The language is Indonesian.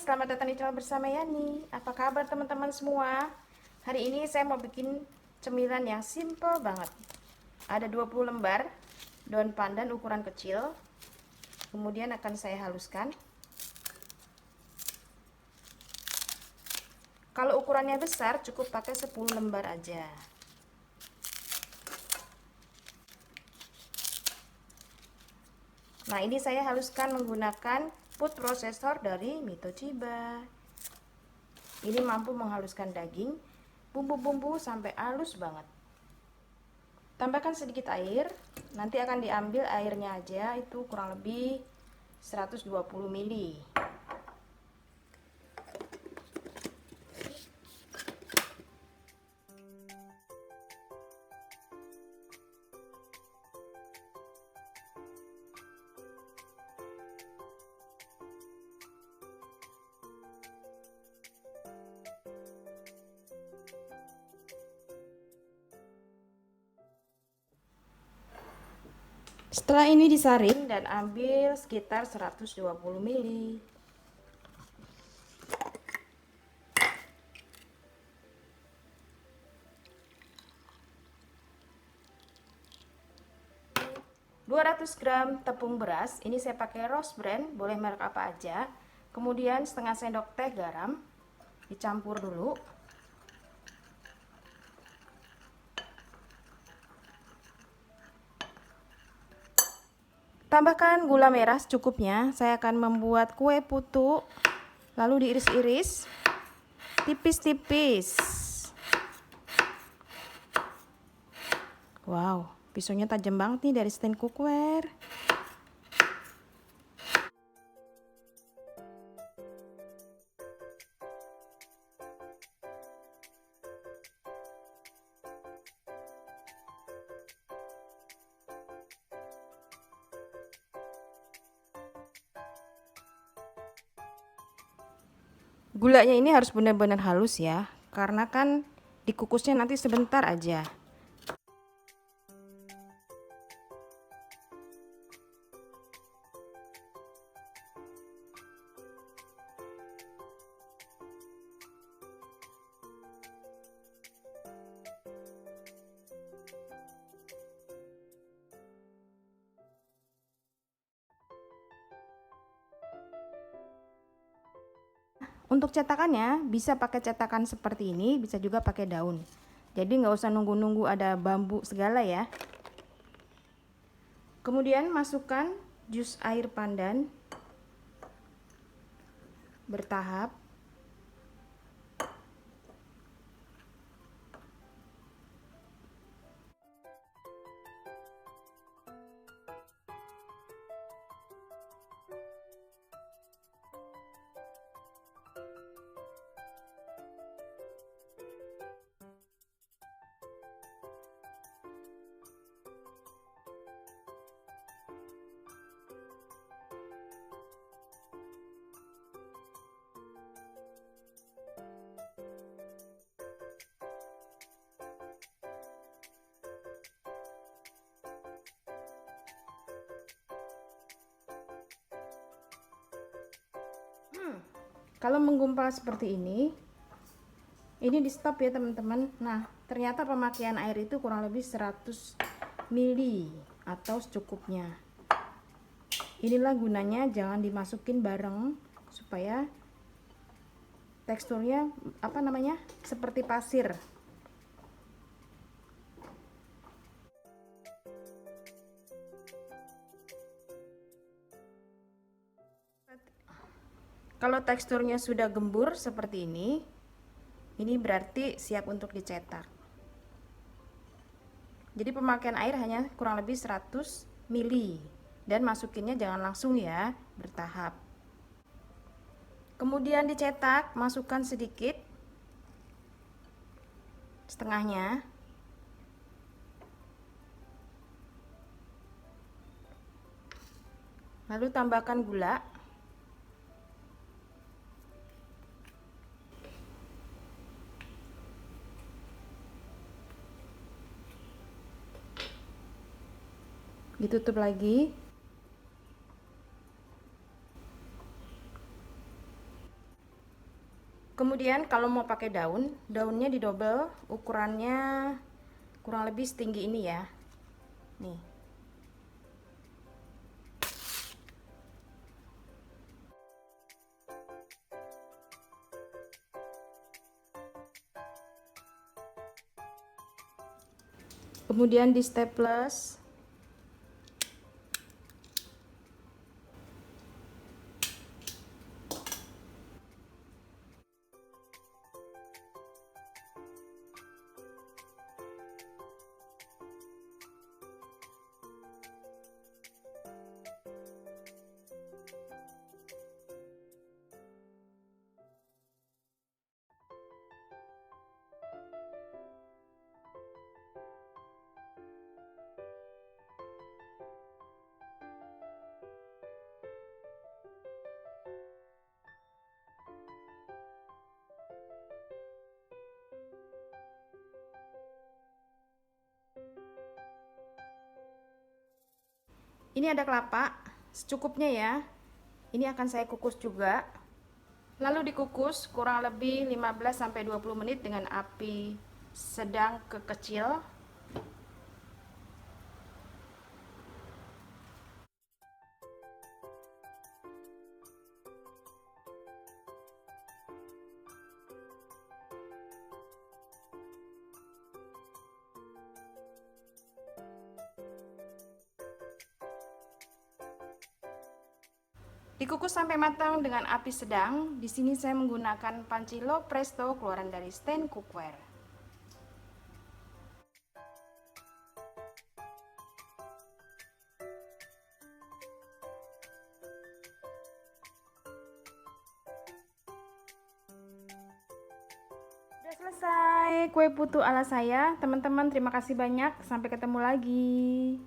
selamat datang di channel bersama Yani. Apa kabar teman-teman semua? Hari ini saya mau bikin cemilan yang simple banget. Ada 20 lembar daun pandan ukuran kecil. Kemudian akan saya haluskan. Kalau ukurannya besar cukup pakai 10 lembar aja. Nah, ini saya haluskan menggunakan food processor dari Mitochiba. Ini mampu menghaluskan daging, bumbu-bumbu sampai halus banget. Tambahkan sedikit air, nanti akan diambil airnya aja, itu kurang lebih 120 ml. Setelah ini disaring dan ambil sekitar 120 ml. (200 gram tepung beras, ini saya pakai Rose Brand, boleh merek apa aja. Kemudian setengah sendok teh garam, dicampur dulu. Tambahkan gula merah secukupnya. Saya akan membuat kue putu, lalu diiris-iris tipis-tipis. Wow, pisaunya tajam banget nih dari stand cookware. Gulanya ini harus benar-benar halus ya, karena kan dikukusnya nanti sebentar aja. Untuk cetakannya bisa pakai cetakan seperti ini, bisa juga pakai daun. Jadi nggak usah nunggu-nunggu ada bambu segala ya. Kemudian masukkan jus air pandan bertahap. Kalau menggumpal seperti ini di stop ya teman-teman. Nah, ternyata pemakaian air itu kurang lebih 100 ml atau secukupnya. Inilah gunanya, jangan dimasukin bareng supaya teksturnya seperti pasir. Kalau teksturnya sudah gembur seperti ini berarti siap untuk dicetak. Jadi pemakaian air hanya kurang lebih 100 ml dan masukinnya jangan langsung ya, bertahap. Kemudian dicetak, masukkan sedikit, setengahnya. Lalu tambahkan gula. Ditutup lagi. Kemudian kalau mau pakai daunnya didobel, ukurannya kurang lebih setinggi ini ya. Nih. Kemudian di staples. Ini ada kelapa, secukupnya ya. Ini akan saya kukus juga. Lalu dikukus kurang lebih 15-20 menit dengan api sedang ke kecil. Dikukus sampai matang dengan api sedang. Di sini saya menggunakan panci low presto keluaran dari stand cookware. Sudah selesai kue putu ala saya. Teman-teman, terima kasih banyak. Sampai ketemu lagi.